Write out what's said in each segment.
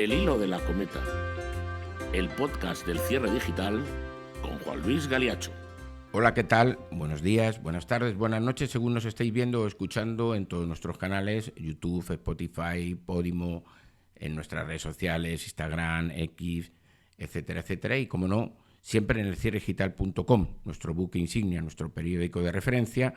El hilo de la cometa, el podcast del cierre digital con Juan Luis Galiacho. Hola, ¿qué tal? Buenos días, buenas tardes, buenas noches, según nos estéis viendo o escuchando en todos nuestros canales, YouTube, Spotify, Podimo, en nuestras redes sociales, Instagram, X, etcétera, etcétera. Y como no, siempre en el cierredigital.com, nuestro buque insignia, nuestro periódico de referencia.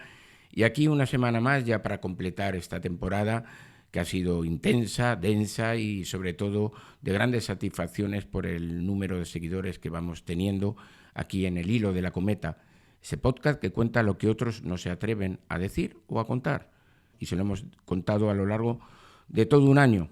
Y aquí una semana más ya para completar esta temporada que ha sido intensa, densa y sobre todo de grandes satisfacciones por el número de seguidores que vamos teniendo aquí en el hilo de la cometa, ese podcast que cuenta lo que otros no se atreven a decir o a contar. Y se lo hemos contado a lo largo de todo un año,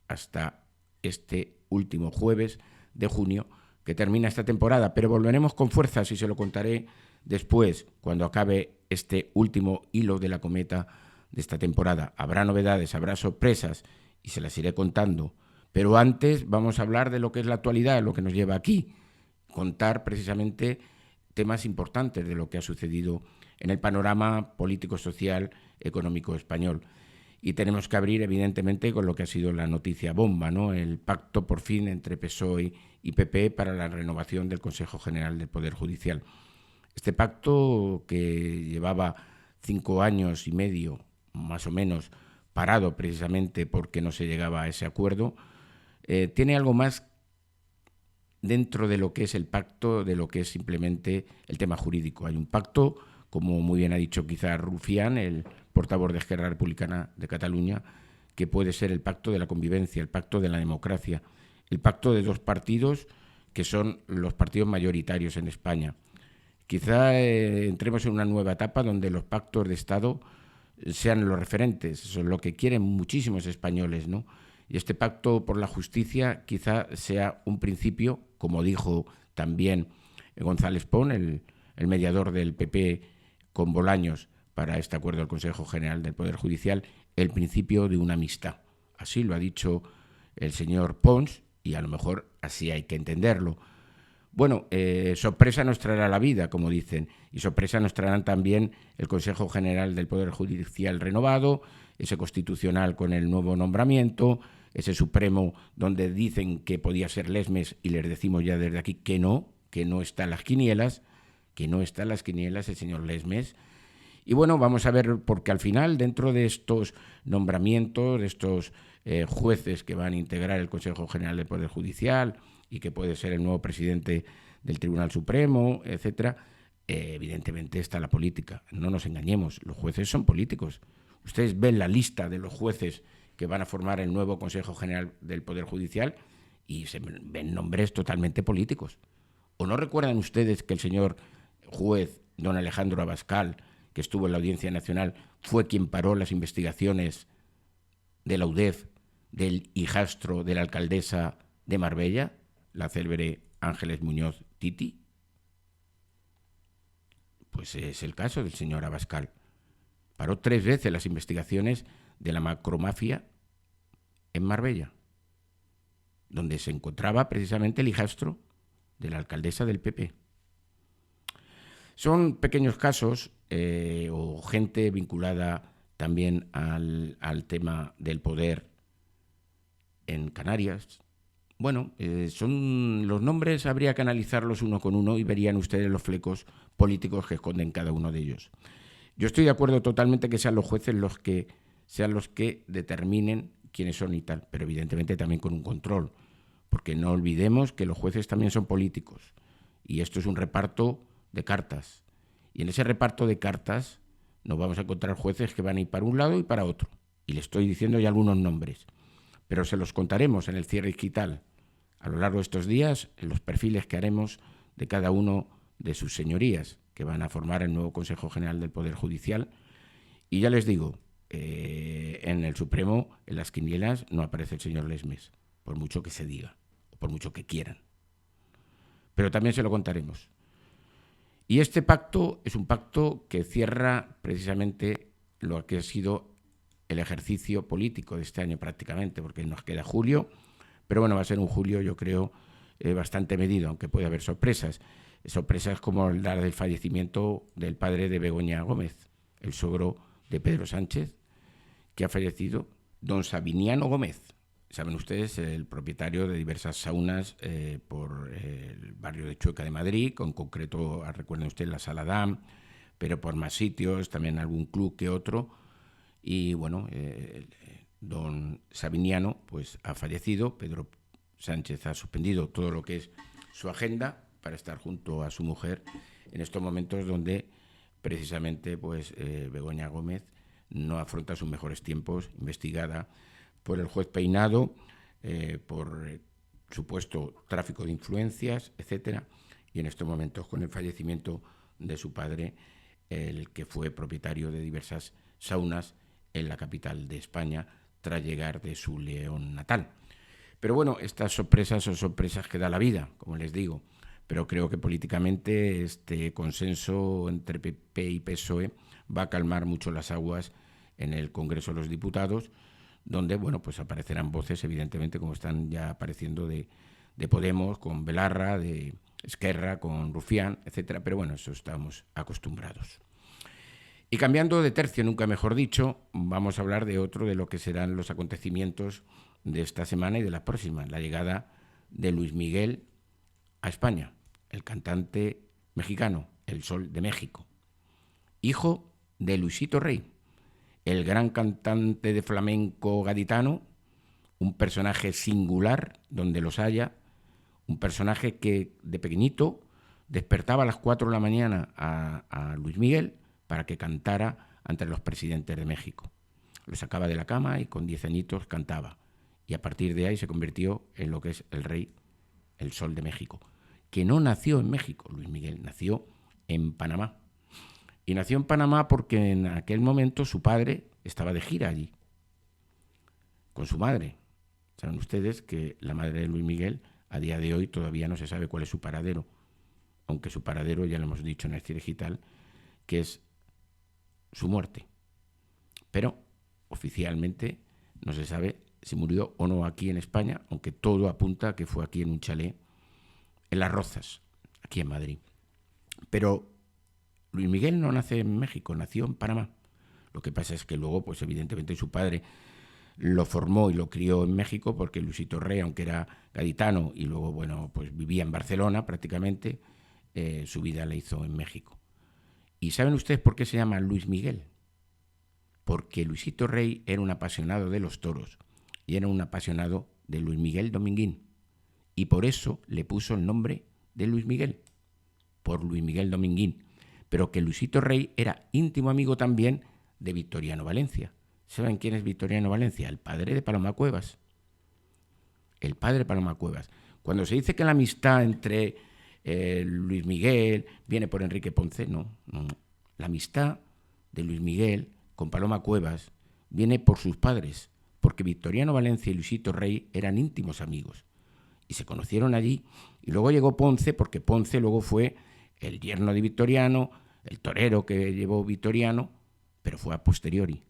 hasta este último jueves de junio, que termina esta temporada. Pero volveremos con fuerzas y se lo contaré después, cuando acabe este último hilo de la cometa de esta temporada. Habrá novedades, habrá sorpresas y se las iré contando. Pero antes vamos a hablar de lo que es la actualidad, lo que nos lleva aquí. Contar precisamente temas importantes de lo que ha sucedido en el panorama político, social, económico español. Y tenemos que abrir, evidentemente, con lo que ha sido la noticia bomba, ¿no? El pacto, por fin, entre PSOE y PP para la renovación del Consejo General del Poder Judicial. Este pacto, que llevaba 5 años y medio, más o menos, parado precisamente porque no se llegaba a ese acuerdo, tiene algo más dentro de lo que es el pacto, de lo que es simplemente el tema jurídico. Hay un pacto, como muy bien ha dicho quizá Rufián, el portavoz de Esquerra Republicana de Cataluña, que puede ser el pacto de la convivencia, el pacto de la democracia, el pacto de dos partidos que son los partidos mayoritarios en España. Quizá entremos en una nueva etapa donde los pactos de Estado sean los referentes, eso es lo que quieren muchísimos españoles, ¿no? Y este pacto por la justicia quizá sea un principio, como dijo también González Pons, el mediador del PP con Bolaños para este acuerdo del Consejo General del Poder Judicial, el principio de una amistad. Así lo ha dicho el señor Pons y a lo mejor así hay que entenderlo. Bueno, sorpresa nos traerá la vida, como dicen, y sorpresa nos traerán también el Consejo General del Poder Judicial renovado, ese constitucional con el nuevo nombramiento, ese Supremo donde dicen que podía ser Lesmes y les decimos ya desde aquí que no está en las quinielas, el señor Lesmes. Y bueno, vamos a ver, porque al final, dentro de estos nombramientos, de estos jueces que van a integrar el Consejo General del Poder Judicial y que puede ser el nuevo presidente del Tribunal Supremo, etcétera, evidentemente está la política. No nos engañemos, los jueces son políticos. Ustedes ven la lista de los jueces que van a formar el nuevo Consejo General del Poder Judicial y se ven nombres totalmente políticos. ¿O no recuerdan ustedes que el señor juez don Alejandro Abascal, que estuvo en la Audiencia Nacional, fue quien paró las investigaciones de la UDEF del hijastro de la alcaldesa de Marbella, la célebre Ángeles Muñoz Titi? Pues es el caso del señor Abascal. Paró 3 veces las investigaciones de la macromafia en Marbella, donde se encontraba precisamente el hijastro de la alcaldesa del PP. Son pequeños casos o gente vinculada también al tema del poder en Canarias. Bueno, son los nombres, habría que analizarlos uno con uno y verían ustedes los flecos políticos que esconden cada uno de ellos. Yo estoy de acuerdo totalmente que sean los jueces los que determinen quiénes son y tal, pero evidentemente también con un control, porque no olvidemos que los jueces también son políticos y esto es un reparto de cartas. Y en ese reparto de cartas nos vamos a encontrar jueces que van a ir para un lado y para otro. Y le estoy diciendo ya algunos nombres, pero se los contaremos en el cierre digital a lo largo de estos días, en los perfiles que haremos de cada uno de sus señorías que van a formar el nuevo Consejo General del Poder Judicial. Y ya les digo, en el Supremo, en las quinielas, no aparece el señor Lesmes, por mucho que se diga, o por mucho que quieran. Pero también se lo contaremos. Y este pacto es un pacto que cierra precisamente lo que ha sido el ejercicio político de este año prácticamente, porque nos queda julio, pero bueno, va a ser un julio, yo creo, bastante medido, aunque puede haber sorpresas. Sorpresas como la del fallecimiento del padre de Begoña Gómez, el suegro de Pedro Sánchez, que ha fallecido, don Sabiniano Gómez, saben ustedes, el propietario de diversas saunas por el barrio de Chueca de Madrid, con concreto, recuerden ustedes, la Sala Dam, pero por más sitios, también algún club que otro. Y bueno, don Sabiniano pues ha fallecido. Pedro Sánchez ha suspendido todo lo que es su agenda para estar junto a su mujer en estos momentos donde precisamente pues Begoña Gómez no afronta sus mejores tiempos, investigada por el juez Peinado por supuesto tráfico de influencias, etcétera, y en estos momentos con el fallecimiento de su padre, el que fue propietario de diversas saunas en la capital de España tras llegar de su León natal. Pero bueno, estas sorpresas son sorpresas que da la vida, como les digo, pero creo que políticamente este consenso entre PP y PSOE va a calmar mucho las aguas en el Congreso de los Diputados, donde bueno, pues aparecerán voces, evidentemente, como están ya apareciendo de Podemos, con Belarra, de Esquerra, con Rufián, etcétera, pero bueno, eso estamos acostumbrados. Y cambiando de tercio, nunca mejor dicho, vamos a hablar de otro de lo que serán los acontecimientos de esta semana y de la próxima, la llegada de Luis Miguel a España, el cantante mexicano, el Sol de México, hijo de Luisito Rey, el gran cantante de flamenco gaditano, un personaje singular donde los haya, un personaje que de pequeñito despertaba a las 4 de la mañana a Luis Miguel para que cantara ante los presidentes de México. Lo sacaba de la cama y con 10 añitos cantaba. Y a partir de ahí se convirtió en lo que es el rey, el Sol de México, que no nació en México. Luis Miguel nació en Panamá. Y nació en Panamá porque en aquel momento su padre estaba de gira allí, con su madre. Saben ustedes que la madre de Luis Miguel, a día de hoy, todavía no se sabe cuál es su paradero, aunque su paradero, ya lo hemos dicho en el Cierre Digital, que es su muerte. Pero oficialmente no se sabe si murió o no aquí en España, aunque todo apunta a que fue aquí en un chalet en Las Rozas, aquí en Madrid. Pero Luis Miguel no nace en México, nació en Panamá. Lo que pasa es que luego, pues evidentemente su padre lo formó y lo crió en México, porque Luisito Rey, aunque era gaditano y luego, bueno, pues vivía en Barcelona prácticamente, su vida la hizo en México. ¿Y saben ustedes por qué se llama Luis Miguel? Porque Luisito Rey era un apasionado de los toros y era un apasionado de Luis Miguel Dominguín. Y por eso le puso el nombre de Luis Miguel, por Luis Miguel Dominguín. Pero que Luisito Rey era íntimo amigo también de Victoriano Valencia. ¿Saben quién es Victoriano Valencia? El padre de Paloma Cuevas. El padre de Paloma Cuevas. Cuando se dice que la amistad entre Luis Miguel viene por Enrique Ponce, no. La amistad de Luis Miguel con Paloma Cuevas viene por sus padres, porque Victoriano Valencia y Luisito Rey eran íntimos amigos y se conocieron allí. Y luego llegó Ponce, porque Ponce luego fue el yerno de Victoriano, el torero que llevó Victoriano, pero fue a posteriori.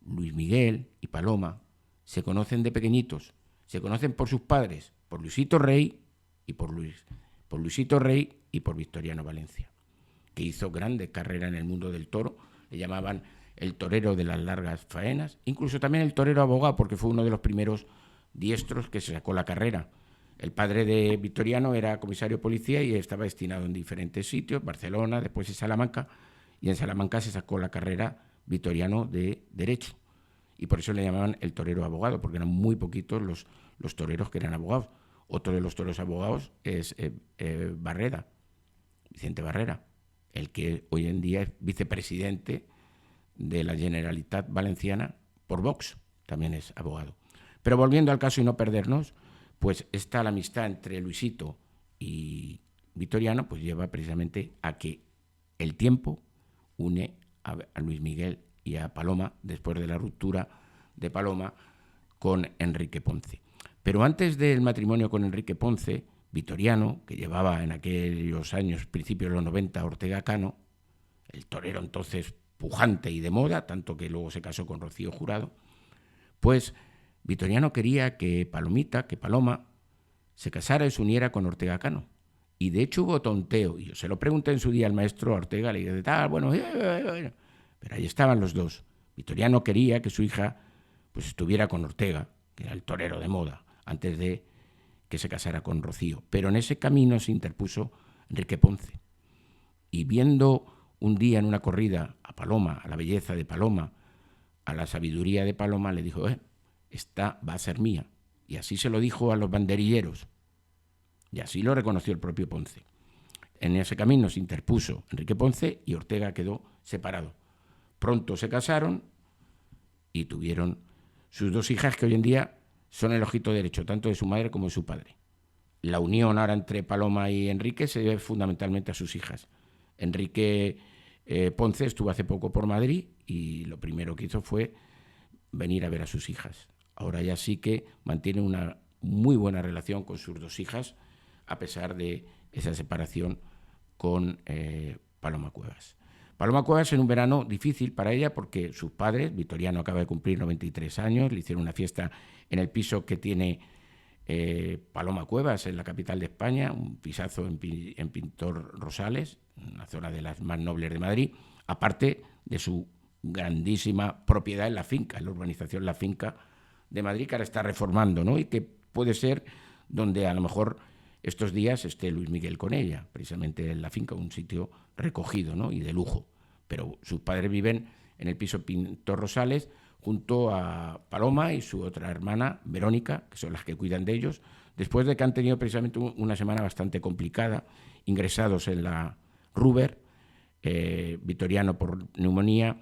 Luis Miguel y Paloma se conocen de pequeñitos, se conocen por sus padres, por Luisito Rey y por Luisito Rey y por Victoriano Valencia, que hizo grande carrera en el mundo del toro. Le llamaban el torero de las largas faenas, incluso también el torero abogado, porque fue uno de los primeros diestros que se sacó la carrera. El padre de Victoriano era comisario de policía y estaba destinado en diferentes sitios, Barcelona, después en Salamanca, y en Salamanca se sacó la carrera Victoriano de Derecho. Y por eso le llamaban el torero abogado, porque eran muy poquitos los toreros que eran abogados. Otro de los toreros abogados es Barreda, Vicente Barrera, el que hoy en día es vicepresidente de la Generalitat Valenciana por Vox, también es abogado. Pero volviendo al caso y no perdernos, pues está la amistad entre Luisito y Victoriano, pues lleva precisamente a que el tiempo une a Luis Miguel y a Paloma después de la ruptura de Paloma con Enrique Ponce. Pero antes del matrimonio con Enrique Ponce, Victoriano, que llevaba en aquellos años, principios de los 90, Ortega Cano, el torero entonces pujante y de moda, tanto que luego se casó con Rocío Jurado, pues Victoriano quería que Paloma, se casara y se uniera con Ortega Cano. Y de hecho hubo tonteo, y yo se lo pregunté en su día al maestro Ortega, le dije, bueno, pero ahí estaban los dos. Victoriano quería que su hija pues estuviera con Ortega, que era el torero de moda, antes de que se casara con Rocío. Pero en ese camino se interpuso Enrique Ponce. Y viendo un día en una corrida a Paloma, a la belleza de Paloma, a la sabiduría de Paloma, le dijo, esta va a ser mía. Y así se lo dijo a los banderilleros. Y así lo reconoció el propio Ponce. En ese camino se interpuso Enrique Ponce y Ortega quedó separado. Pronto se casaron y tuvieron sus 2 hijas, que hoy en día son el ojito derecho, tanto de su madre como de su padre. La unión ahora entre Paloma y Enrique se debe fundamentalmente a sus hijas. Enrique Ponce estuvo hace poco por Madrid y lo primero que hizo fue venir a ver a sus hijas. Ahora ya sí que mantiene una muy buena relación con sus 2 hijas, a pesar de esa separación con Paloma Cuevas. Paloma Cuevas en un verano difícil para ella porque sus padres, Vitoriano acaba de cumplir 93 años, le hicieron una fiesta en el piso que tiene Paloma Cuevas en la capital de España, un pisazo en Pintor Rosales, una zona de las más nobles de Madrid, aparte de su grandísima propiedad en la finca, en la urbanización La Finca de Madrid, que ahora está reformando, ¿no? Y que puede ser donde a lo mejor estos días esté Luis Miguel con ella, precisamente en La Finca, un sitio recogido, ¿no? Y de lujo. Pero sus padres viven en el piso Pintor Rosales junto a Paloma y su otra hermana, Verónica, que son las que cuidan de ellos, después de que han tenido precisamente una semana bastante complicada, ingresados en la Ruber, Vitoriano por neumonía,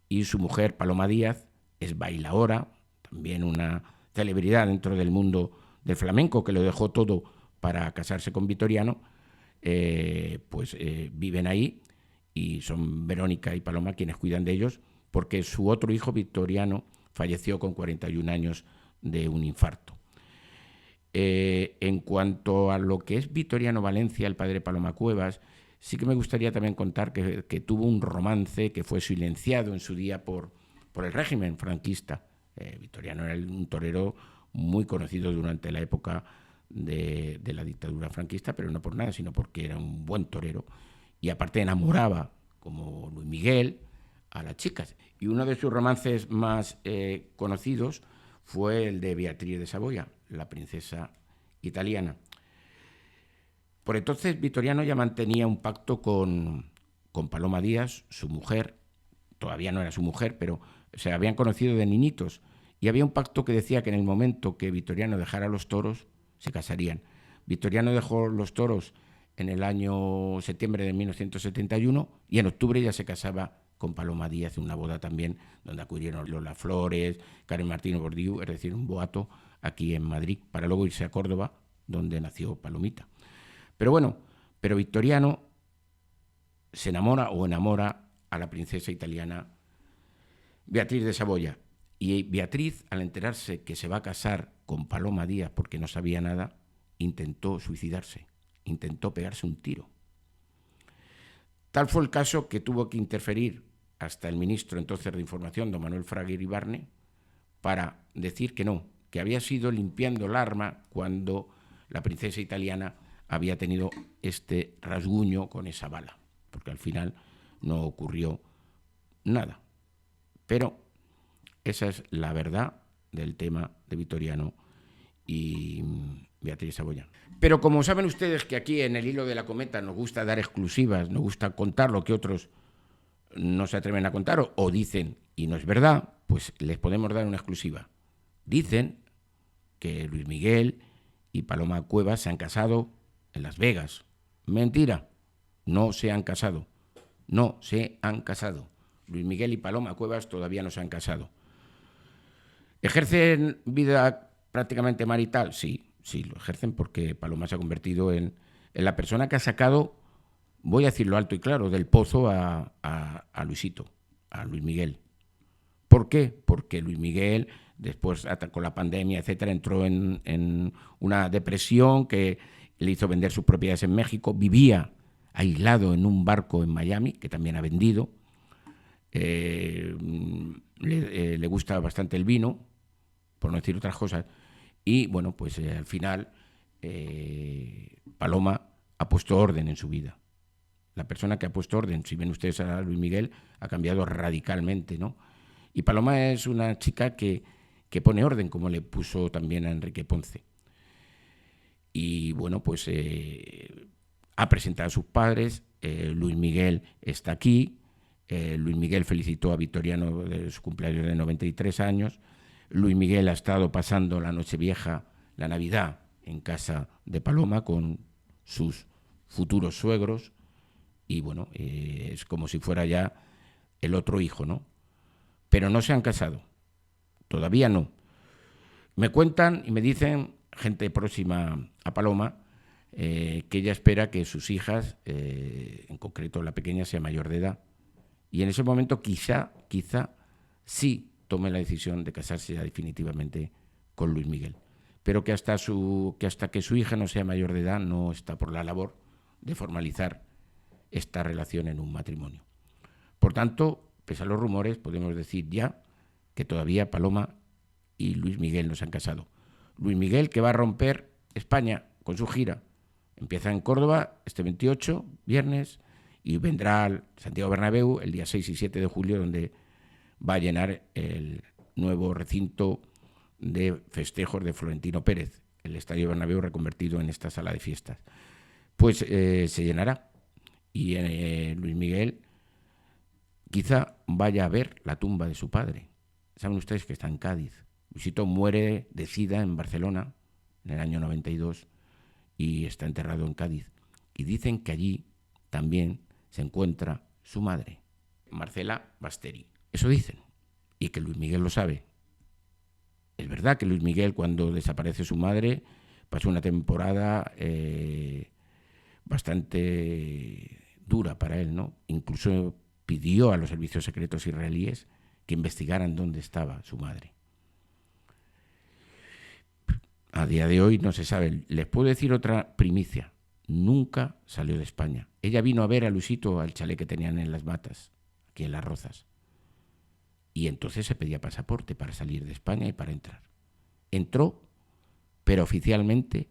y su mujer, Paloma Díaz, es bailaora, también una celebridad dentro del mundo del flamenco, que lo dejó todo para casarse con Vitoriano, viven ahí y son Verónica y Paloma quienes cuidan de ellos, porque su otro hijo, Vitoriano, falleció con 41 años de un infarto. En cuanto a lo que es Vitoriano Valencia, el padre de Paloma Cuevas, sí que me gustaría también contar que tuvo un romance que fue silenciado en su día por el régimen franquista. Vitoriano era un torero muy conocido durante la época de la dictadura franquista, pero no por nada, sino porque era un buen torero y aparte enamoraba, como Luis Miguel, a las chicas. Y uno de sus romances más conocidos fue el de Beatriz de Saboya, la princesa italiana. Por entonces Vitoriano ya mantenía un pacto con Paloma Díaz, su mujer. Todavía no era su mujer, pero se habían conocido de niñitos. Y había un pacto que decía que en el momento que Vitoriano dejara los toros, se casarían. Vitoriano dejó los toros en el año septiembre de 1971 y en octubre ya se casaba con Paloma Díaz, una boda también donde acudieron Lola Flores, Karen Martino Bordiú, es decir, un boato aquí en Madrid, para luego irse a Córdoba, donde nació Palomita. Pero Vitoriano se enamora a la princesa italiana Beatriz de Saboya. Y Beatriz, al enterarse que se va a casar con Paloma Díaz porque no sabía nada, intentó suicidarse, intentó pegarse un tiro. Tal fue el caso que tuvo que interferir hasta el ministro entonces de Información, don Manuel Fraga Iribarne, para decir que no, que había sido limpiando el arma cuando la princesa italiana había tenido este rasguño con esa bala, porque al final no ocurrió nada. Pero esa es la verdad del tema de Vitoriano y Beatriz Saboya. Pero como saben ustedes que aquí en el Hilo de la Cometa nos gusta dar exclusivas, nos gusta contar lo que otros no se atreven a contar o dicen y no es verdad, pues les podemos dar una exclusiva. Dicen que Luis Miguel y Paloma Cuevas se han casado en Las Vegas. Mentira, no se han casado. No se han casado. Luis Miguel y Paloma Cuevas todavía no se han casado. ¿Ejercen vida prácticamente marital? Sí, lo ejercen porque Paloma se ha convertido en la persona que ha sacado, voy a decirlo alto y claro, del pozo a Luisito, a Luis Miguel. ¿Por qué? Porque Luis Miguel, después con la pandemia, etcétera, entró en una depresión que le hizo vender sus propiedades en México, vivía aislado en un barco en Miami, que también ha vendido, le gusta bastante el vino, por no decir otras cosas, y bueno, pues al final Paloma ha puesto orden en su vida. La persona que ha puesto orden, si ven ustedes a Luis Miguel, ha cambiado radicalmente, ¿no? Y Paloma es una chica que que pone orden, como le puso también a Enrique Ponce. Y bueno, pues ha presentado a sus padres. Luis Miguel está aquí. Luis Miguel felicitó a Victoriano de su cumpleaños de 93 años. Luis Miguel ha estado pasando la Nochevieja, la Navidad, en casa de Paloma con sus futuros suegros. Y bueno, es como si fuera ya el otro hijo, ¿no? Pero no se han casado. Todavía no. Me cuentan y me dicen gente próxima a Paloma que ella espera que sus hijas, en concreto la pequeña, sea mayor de edad. Y en ese momento quizá sí tome la decisión de casarse ya definitivamente con Luis Miguel. Pero que hasta que su hija no sea mayor de edad no está por la labor de formalizar esta relación en un matrimonio. Por tanto, pese a los rumores, podemos decir ya que todavía Paloma y Luis Miguel no se han casado. Luis Miguel, que va a romper España con su gira. Empieza en Córdoba este 28, viernes, y vendrá al Santiago Bernabéu el día 6 y 7 de julio, donde va a llenar el nuevo recinto de festejos de Florentino Pérez, el Estadio Bernabéu reconvertido en esta sala de fiestas. Pues se llenará. Y Luis Miguel quizá vaya a ver la tumba de su padre. Saben ustedes que está en Cádiz. Luisito muere de SIDA en Barcelona en el año 92 y está enterrado en Cádiz. Y dicen que allí también se encuentra su madre, Marcela Basteri. Eso dicen. Y que Luis Miguel lo sabe. Es verdad que Luis Miguel, cuando desaparece su madre, pasó una temporada bastante dura para él, ¿no? Incluso pidió a los servicios secretos israelíes que investigaran dónde estaba su madre. A día de hoy no se sabe. Les puedo decir otra primicia. Nunca salió de España. Ella vino a ver a Luisito al chalet que tenían en Las Matas, aquí en Las Rozas. Y entonces se pedía pasaporte para salir de España y para entrar. Entró, pero oficialmente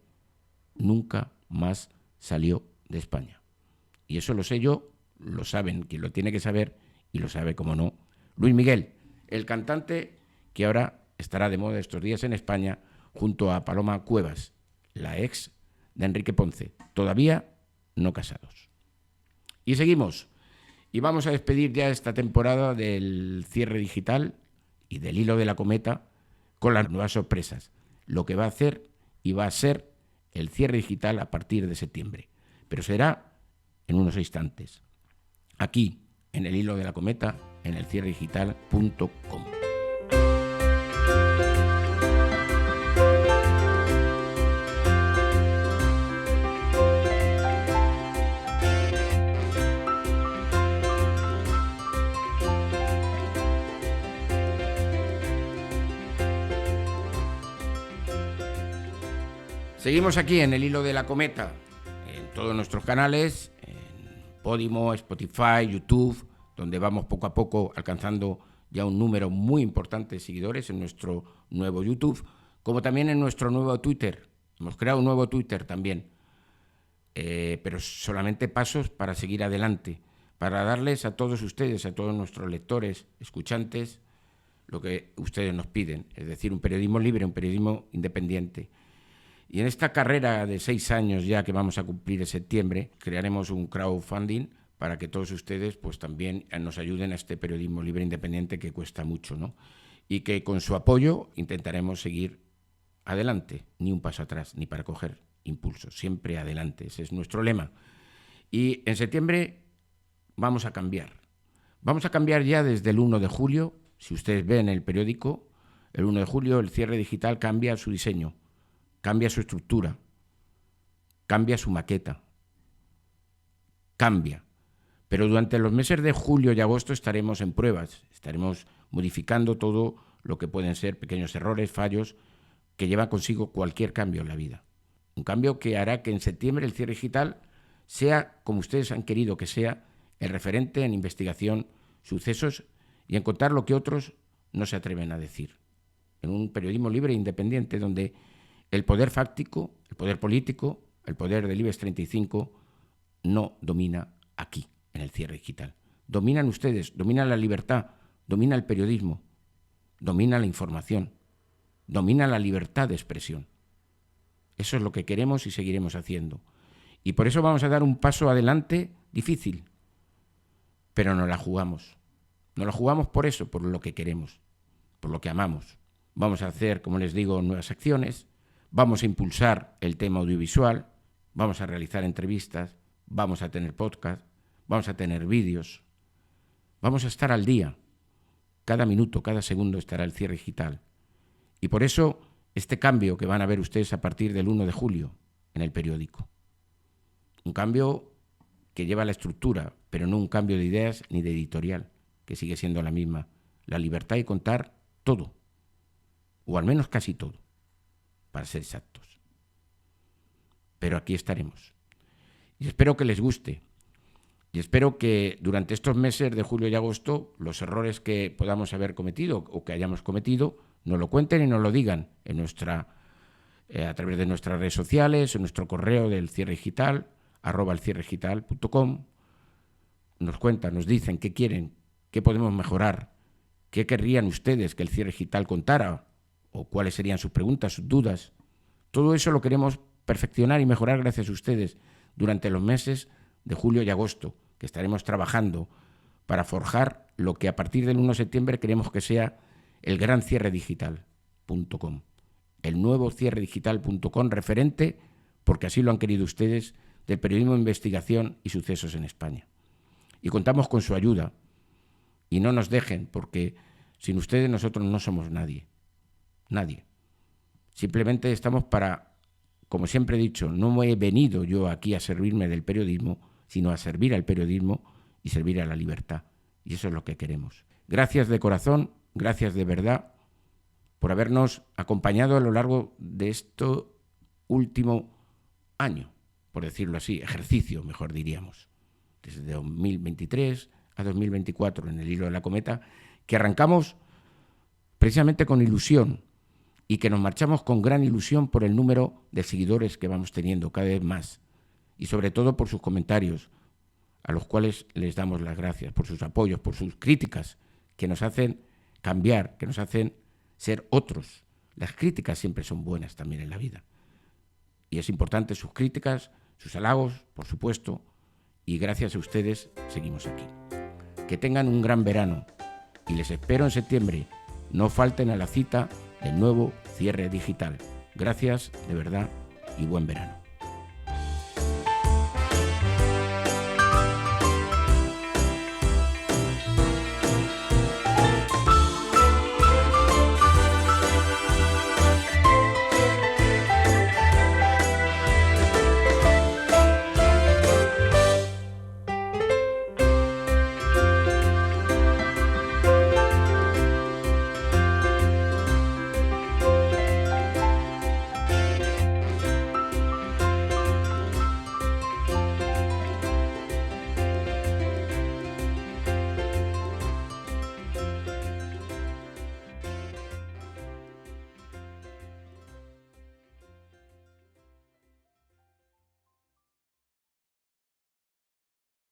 nunca más salió de España. Y eso lo sé yo, lo saben quien lo tiene que saber y lo sabe, como no, Luis Miguel, el cantante que ahora estará de moda estos días en España junto a Paloma Cuevas, la ex de Enrique Ponce, todavía no casados. Y seguimos. Y vamos a despedir ya esta temporada del cierre digital y del hilo de la cometa con las nuevas sorpresas. Lo que va a hacer y va a ser el cierre digital a partir de septiembre. Pero será en unos instantes. Aquí, en el hilo de la cometa, en elcierredigital.com. Seguimos aquí en el hilo de la cometa, en todos nuestros canales, en Podimo, Spotify, YouTube, donde vamos poco a poco alcanzando ya un número muy importante de seguidores en nuestro nuevo YouTube, como también en nuestro nuevo Twitter. Hemos creado un nuevo Twitter también, pero solamente pasos para seguir adelante, para darles a todos ustedes, a todos nuestros lectores, escuchantes, lo que ustedes nos piden, es decir, un periodismo libre, un periodismo independiente. Y en esta carrera de 6 años ya que vamos a cumplir en septiembre, crearemos un crowdfunding para que todos ustedes pues también nos ayuden a este periodismo libre independiente que cuesta mucho, ¿no? Y que con su apoyo intentaremos seguir adelante, ni un paso atrás, ni para coger impulso, siempre adelante, ese es nuestro lema. Y en septiembre vamos a cambiar. Vamos a cambiar ya desde el 1 de julio, si ustedes ven el periódico, el 1 de julio el cierre digital cambia su diseño. Cambia su estructura, cambia su maqueta, cambia. Pero durante los meses de julio y agosto estaremos en pruebas, estaremos modificando todo lo que pueden ser pequeños errores, fallos, que llevan consigo cualquier cambio en la vida. Un cambio que hará que en septiembre el cierre digital sea, como ustedes han querido que sea, el referente en investigación, sucesos y en contar lo que otros no se atreven a decir. En un periodismo libre e independiente donde el poder fáctico, el poder político, el poder del IBEX 35 no domina aquí, en el cierre digital. Dominan ustedes, domina la libertad, domina el periodismo, domina la información. domina la libertad de expresión. Eso es lo que queremos y seguiremos haciendo. Y por eso vamos a dar un paso adelante difícil, pero nos la jugamos. Nos la jugamos por eso, por lo que queremos, por lo que amamos. Vamos a hacer, como les digo, nuevas acciones, vamos a impulsar el tema audiovisual, vamos a realizar entrevistas, vamos a tener podcast, vamos a tener vídeos, vamos a estar al día. Cada minuto, cada segundo estará el cierre digital. Y por eso este cambio que van a ver ustedes a partir del 1 de julio en el periódico. Un cambio que lleva la estructura, pero no un cambio de ideas ni de editorial, que sigue siendo la misma. La libertad de contar todo, o al menos casi todo, para ser exactos. Pero aquí estaremos. Y espero que les guste. Y espero que durante estos meses de julio y agosto los errores que podamos haber cometido o que hayamos cometido nos lo cuenten y nos lo digan a través de nuestras redes sociales, en nuestro correo del cierre digital, @elcierredigital.com. Nos cuentan, nos dicen qué quieren, qué podemos mejorar, qué querrían ustedes que el cierre digital contara o cuáles serían sus preguntas, sus dudas. Todo eso lo queremos perfeccionar y mejorar gracias a ustedes durante los meses de julio y agosto, que estaremos trabajando para forjar lo que a partir del 1 de septiembre queremos que sea el gran cierredigital.com, el nuevo cierredigital.com referente, porque así lo han querido ustedes, del periodismo de investigación y sucesos en España. Y contamos con su ayuda. Y no nos dejen, porque sin ustedes nosotros no somos nadie. Nadie. Simplemente estamos para, como siempre he dicho, no he venido yo aquí a servirme del periodismo, sino a servir al periodismo y servir a la libertad. Y eso es lo que queremos. Gracias de corazón, gracias de verdad por habernos acompañado a lo largo de este último año, por decirlo así, ejercicio, mejor diríamos, desde 2023 a 2024 en el hilo de la cometa, que arrancamos precisamente con ilusión y que nos marchamos con gran ilusión por el número de seguidores que vamos teniendo cada vez más y sobre todo por sus comentarios, a los cuales les damos las gracias, por sus apoyos, por sus críticas, que nos hacen cambiar, que nos hacen ser otros. Las críticas siempre son buenas también en la vida. Y es importante sus críticas, sus halagos, por supuesto, y gracias a ustedes seguimos aquí. Que tengan un gran verano y les espero en septiembre. No falten a la cita del nuevo cierre digital. Gracias de verdad y buen verano.